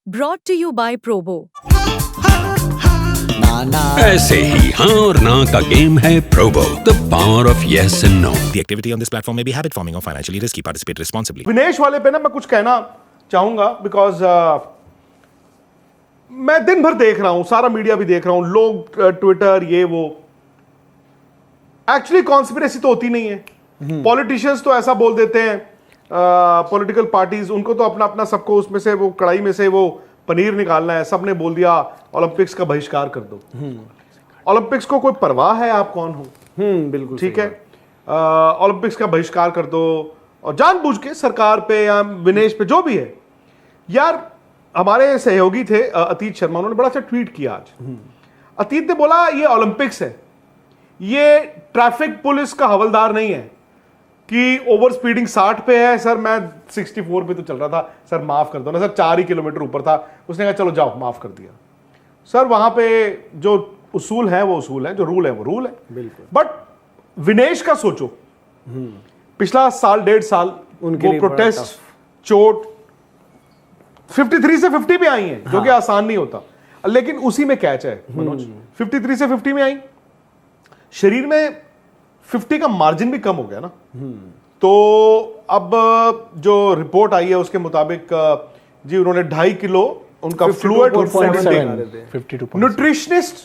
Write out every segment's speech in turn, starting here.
Brought to you by Probo. ऐसे ही हाँ और ना का गेम है Probo, the power of yes and no. The activity on this platform may be habit forming or financially risky. Participate responsibly. Vinesh वाले पे ना मैं कुछ कहना चाहूंगा बिकॉज मैं दिन भर देख रहा हूं, सारा मीडिया भी देख रहा हूं, लोग ट्विटर ये वो, एक्चुअली कॉन्स्पिरेसी तो होती नहीं है। पॉलिटिशियंस तो ऐसा बोल देते हैं, पॉलिटिकल पार्टीज, उनको तो अपना अपना सबको उसमें से वो कढ़ाई में से वो पनीर निकालना है। सबने बोल दिया ओलंपिक्स का बहिष्कार कर दो। ओलंपिक्स को कोई परवाह है आप कौन हो? बिल्कुल ठीक है, ओलंपिक्स का बहिष्कार कर दो और जानबूझ के सरकार पे या विनेश पे जो भी है। यार हमारे सहयोगी थे अतीत शर्मा, उन्होंने बड़ा अच्छा ट्वीट किया आज। अतीत ने बोला ये ओलंपिक्स है, ये ट्रैफिक पुलिस का हवलदार नहीं है कि ओवर स्पीडिंग 60 पे है सर, मैं 64 पे तो चल रहा था सर, माफ कर दो ना सर, 4 ही किलोमीटर ऊपर था। उसने कहा चलो जाओ, माफ कर दिया। सर वहां पे जो उसूल है वो उसूल है, जो रूल है वो रूल है। बिल्कुल। बट विनेश का सोचो, पिछला साल 1.5 साल उनके वो लिए बड़ा प्रोटेस्ट, चोट 53 से 50 पे आई हैं, जो कि आसान नहीं होता। लेकिन उसी में कैच है मनोज, 53 से 50 में आई, शरीर में 50 का मार्जिन भी कम हो गया ना। तो अब जो रिपोर्ट आई है उसके मुताबिक जी उन्होंने 2.5 किलो उनका फ्लूइड, 52.7 न्यूट्रिशनिस्ट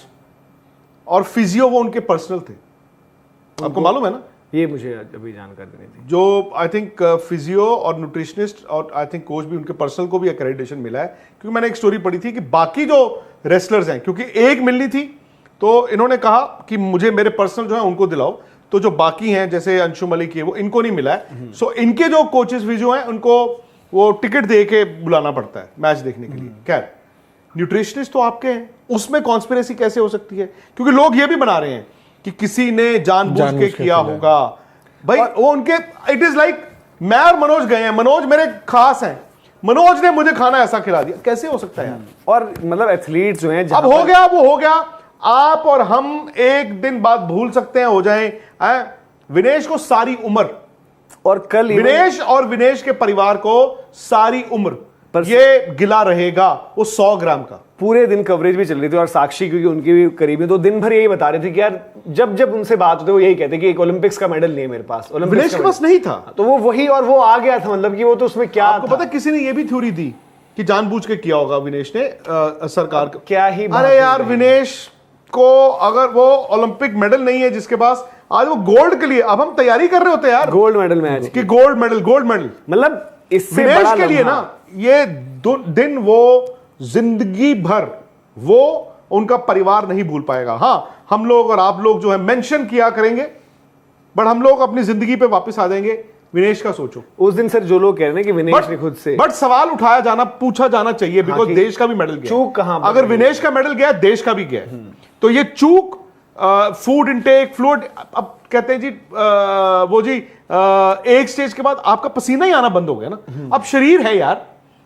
और फिजियो वो उनके पर्सनल थे। आपको मालूम है ना, ये मुझे अभी जानकारी नहीं थी। जो आई थिंक फिजियो और न्यूट्रिशनिस्ट और आई थिंक कोच भी उनके पर्सनल को भी एक्रेडिटेशन मिला है। क्योंकि मैंने एक स्टोरी पढ़ी थी कि बाकी जो रेसलर्स हैं, क्योंकि एक मिलनी थी तो इन्होंने कहा कि मुझे मेरे पर्सनल जो है उनको दिलाओ, तो जो बाकी हैं जैसे अंशु मलिक है वो इनको नहीं मिला है। सो इनके जो कोचेस फिजियो हैं उनको वो टिकट दे के बुलाना पड़ता है मैच देखने के लिए। खैर न्यूट्रिशनिस्ट तो आपके हैं, उसमें कॉन्स्पिरेसी कैसे हो सकती है? क्योंकि लोग ये भी बना रहे हैं कि किसी ने जानबूझ के किया होगा। भाई वो उनके, इट इज लाइक मैं और मनोज गए हैं, मनोज मेरे खास हैं, मनोज ने मुझे खाना ऐसा खिला दिया, कैसे हो सकता है यार? और मतलब एथलीट्स जो हैं, अब हो गया वो हो गया, आप और हम एक दिन बाद भूल सकते हैं, हो जाएं। विनेश को सारी उम्र, और कल विनेश और विनेश के परिवार को सारी उम्र ये गिला रहेगा वो 100 ग्राम का। पूरे दिन कवरेज भी चल रही थी और साक्षी, क्योंकि उनकी भी करीबी, तो दिन भर यही बता रहे थे कि यार जब जब उनसे बात होती वो यही कहते कि एक ओलंपिक्स का मेडल नहीं है मेरे पास, विनेश के पास नहीं था, तो वो वही, और वो आ गया था, मतलब कि वो तो उसमें क्या आपको पता, किसी ने ये भी थ्योरी दी कि जानबूझ के किया होगा विनेश ने सरकार का। क्या ही अरे यार विनेश को अगर वो ओलंपिक मेडल नहीं है जिसके पास, आज वो गोल्ड के लिए अब हम तैयारी कर रहे होते हैं यार, गोल्ड मेडल मैच कि गोल्ड मेडल मतलब इससे विनेश के लिए ना ये दिन वो जिंदगी भर वो उनका परिवार नहीं भूल पाएगा। हाँ हम लोग और आप लोग जो है मेंशन किया करेंगे, बट हम लोग अपनी जिंदगी पे वापस आ जाएंगे। विनेश का सोचो, उस दिन सर जो लोग कह रहे हैं कि विनेश ने खुद से, बट सवाल उठाया जाना, पूछा जाना चाहिए, बिकॉज देश का भी मेडल गया। चूक कहां, अगर विनेश का मेडल गया देश का भी गया, तो ये चूक फूड इनटेक, फ्लूइड, अब कहते हैं जी वो जी एक स्टेज के बाद आपका पसीना ही आना बंद हो गया ना। अब शरीर है यार,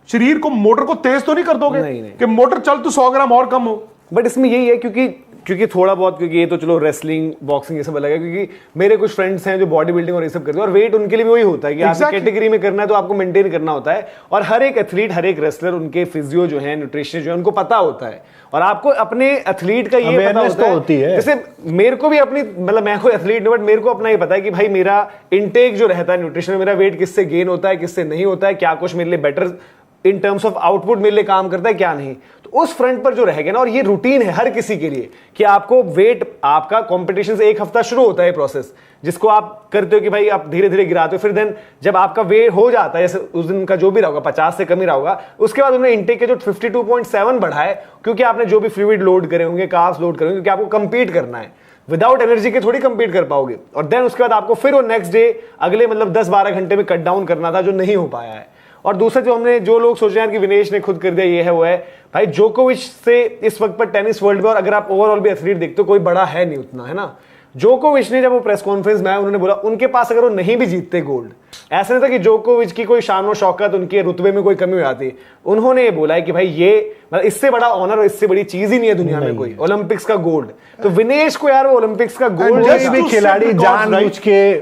शरीर को, मोटर को तेज तो नहीं कर दोगे कि मोटर चल तो 100 ग्राम और कम हो। बट इसमें यही है क्योंकि थोड़ा बहुत, क्योंकि ये तो चलो रेसलिंग बॉक्सिंग ये सब अलग है, क्योंकि मेरे कुछ फ्रेंड्स हैं जो बॉडी बिल्डिंग और ये सब करते हैं, और वेट उनके लिए भी वही होता है कि आप कैटेगरी में करना है तो आपको मेंटेन करना होता है। और हर एक एथलीट, हर एक रेसलर, उनके फिजियो जो है, न्यूट्रिशन जो है, उनको पता होता है। और आपको अपने एथलीट का ये पता होता है, जैसे मेरे को भी अपनी, मतलब मैं कोई एथलीट नहीं, बट मेरे को अपना ये पता है कि भाई मेरा इनटेक जो रहता है न्यूट्रिशन, मेरा वेट किससे गेन होता है, किससे नहीं होता है, क्या कुछ मेरे लिए better in terms of output मेरे लिए काम करता है, क्या नहीं। तो उस फ्रंट पर जो रहेगा ना, और ये रूटीन है हर किसी के लिए कि आपको वेट, आपका कंपटीशन से 1 हफ्ता शुरू होता है प्रोसेस, जिसको आप करते हो कि भाई आप धीरे धीरे गिराते हो, फिर देन जब आपका वेट हो जाता है, जैसे उस दिन का जो भी रहा 50 से कम ही रहा, उसके बाद उन्होंने इंटेक के जो 52.7 बढ़ा है, क्योंकि आपने जो भी फ्लूइड लोड करे होंगे, कार्ब्स लोड करे होंगे, क्योंकि आपको कंपीट करना है। विदाउट एनर्जी के थोड़ी कंपीट कर पाओगे। और देन उसके बाद आपको फिर वो नेक्स्ट डे, अगले मतलब 10-12 घंटे में कट डाउन करना था, जो नहीं हो पाया है। और दूसरा जो लोग सोच रहे हैं कि विनेश ने खुद कर दिया, ये है वो है, भाई जोकोविच से इस वक्त पर टेनिस वर्ल्ड में, और अगर आप ओवरऑल भी एथलीट देखते हो, कोई बड़ा है नहीं उतना, है ना। जोकोविच ने जब वो प्रेस कॉन्फ्रेंस में आया, उन्होंने बोला उनके पास अगर वो नहीं भी जीतते गोल्ड, ऐसा नहीं था कि जोकोविच की कोई शान और शौकत, उनके रुतबे में कोई कमी हो जाती। उन्होंने ये बोला है कि भाई ये मतलब इससे बड़ा ऑनर और इससे बड़ी चीज ही नहीं है दुनिया में कोई, ओलंपिक्स का गोल्ड। तो विनेश को यार वो ओलंपिक्स का गोल्ड, भी खिलाड़ी जानबूझ के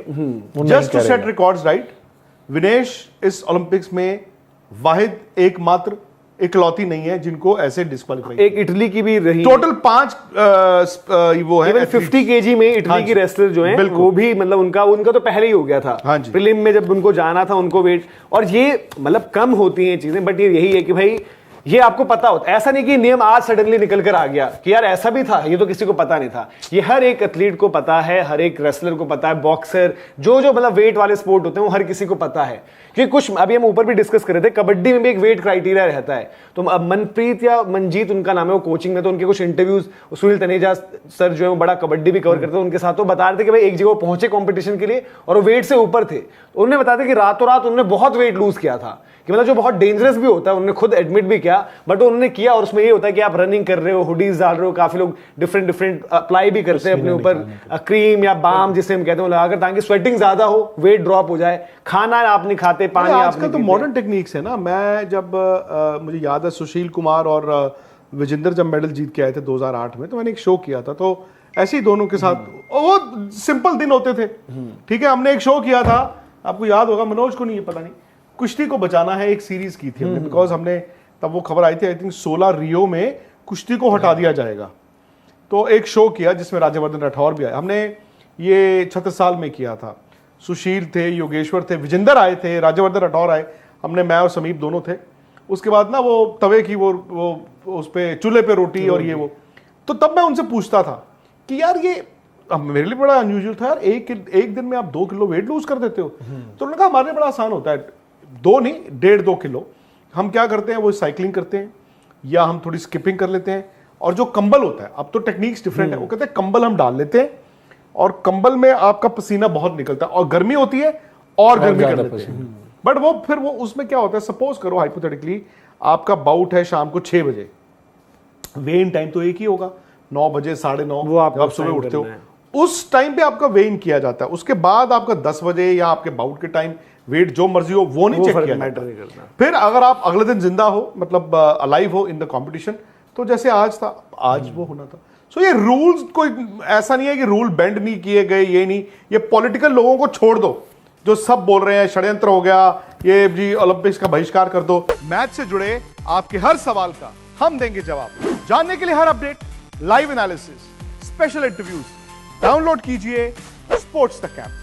just to set records, right. Vinesh इस ओलंपिक्स में वाहिद एकमात्र इकलौती नहीं है जिनको ऐसे डिस्क्वालीफाई। एक इटली की भी रही, टोटल 5 वो है 50 केजी में इटली की रेसलर जो है वो भी मतलब उनका तो पहले ही हो गया था प्रीलिम में, जब उनको जाना था उनको वेट। और ये मतलब कम होती हैं चीजें, बट ये यही है कि भाई ये आपको पता होता है, ऐसा नहीं कि नियम आज सडनली निकल कर आ गया कि यार ऐसा भी था, ये तो किसी को पता नहीं था। ये हर एक एथलीट को पता है, हर एक रेसलर को पता है, बॉक्सर जो मतलब वेट वाले स्पोर्ट होते हैं वो हर किसी को पता है। क्योंकि कुछ अभी हम ऊपर भी डिस्कस कर रहे थे, कबड्डी में भी एक वेट क्राइटेरिया रहता है। तो अब मनप्रीत या मंजीत उनका नाम है, वो कोचिंग में, तो उनके कुछ इंटरव्यूज सुनील तनेजा सर जो है वो बड़ा कबड्डी भी कवर करते हैं, उनके साथ वो बता रहे थे कि भाई एक जगह पहुंचे कॉम्पिटिशन के लिए और वो वेट से ऊपर थे। उन्होंने बताया था कि रातों रात उन्होंने बहुत वेट लूज किया था, कि मतलब जो बहुत डेंजरस भी होता है, उन्होंने खुद एडमिट भी किया, बट उन्होंने किया। और उसमें ये होता है कि आप रनिंग कर रहे हो, हुडीज डाल रहे हो, काफी लोग डिफरेंट अप्लाई भी करते हैं अपने ऊपर क्रीम या बाम जिसे हम कहते हैं लगाकर, ताकि स्वेटिंग ज्यादा हो, वेट ड्रॉप हो जाए। खाना आप नहीं खाते, पानी आप नहीं, तो मॉडर्न टेक्निक्स है ना। मैं जब मुझे याद है सुशील कुमार और विजेंदर जब मेडल जीत के आए थे 2008 में, तो मैंने एक शो किया था, तो ऐसे ही दोनों के साथ वो सिंपल दिन होते थे, ठीक है। हमने एक शो किया था, आपको याद होगा, मनोज को नहीं है पता नहीं, कुश्ती को बचाना है, एक सीरीज की थी हमने, बिकॉज हमने तब वो खबर आई थी आई थिंक 16 रियो में कुश्ती को हटा दिया जाएगा। तो एक शो किया जिसमें राज्यवर्धन राठौर भी आए, हमने ये 36 साल में किया था। सुशील थे, योगेश्वर थे, विजेंदर आए थे, राज्यवर्धन राठौर आए, हमने, मैं और समीप दोनों थे। उसके बाद ना वो तवे की वो उस पे चूल्हे पे रोटी और ये वो, तो तब मैं उनसे पूछता था कि यार ये मेरे लिए बड़ा अनयूजुअल था यार, एक दिन में आप 2 किलो वेट लूज कर देते हो। तो उन्होंने कहा हमारे लिए बड़ा आसान होता है, 2 नहीं 1.5-2 किलो। हम क्या करते हैं, वो साइकिलिंग करते हैं या हम थोड़ी स्किपिंग कर लेते हैं, और जो कंबल होता है, अब तो टेक्निक्स डिफरेंट है, वो कहते हैं कंबल हम डाल लेते हैं और कंबल में आपका पसीना बहुत निकलता है और गर्मी होती है और गर्मी कर लेते हैं। बट वो फिर वो उसमें क्या होता है, सपोज करो हाइपोथेटिकली आपका बाउट है शाम को 6 बजे, वेन टाइम तो एक ही होगा, 9 बजे 9:30 वो आप सुबह उठते हो, उस टाइम पे आपका वेन किया जाता है। उसके बाद आपका 10 बजे या आपके बाउट के टाइम वेट जो मर्जी हो वो नहीं चेक किया जाता। फिर अगर आप अगले दिन जिंदा हो, मतलब अलाइव हो इन द कंपटीशन, तो जैसे आज था, आज वो होना था। सो ये रूल्स कोई ऐसा नहीं है कि रूल बेंड नहीं किए गए, ये नहीं, ये पॉलिटिकल लोगों को छोड़ दो जो सब बोल रहे हैं षड्यंत्र हो गया, ये जी ओलंपिक्स का बहिष्कार कर दो। मैच से जुड़े आपके हर सवाल का हम देंगे जवाब। जानने के लिए हर update, live analysis, special interviews, download कीजिए स्पोर्ट्स तक ऐप।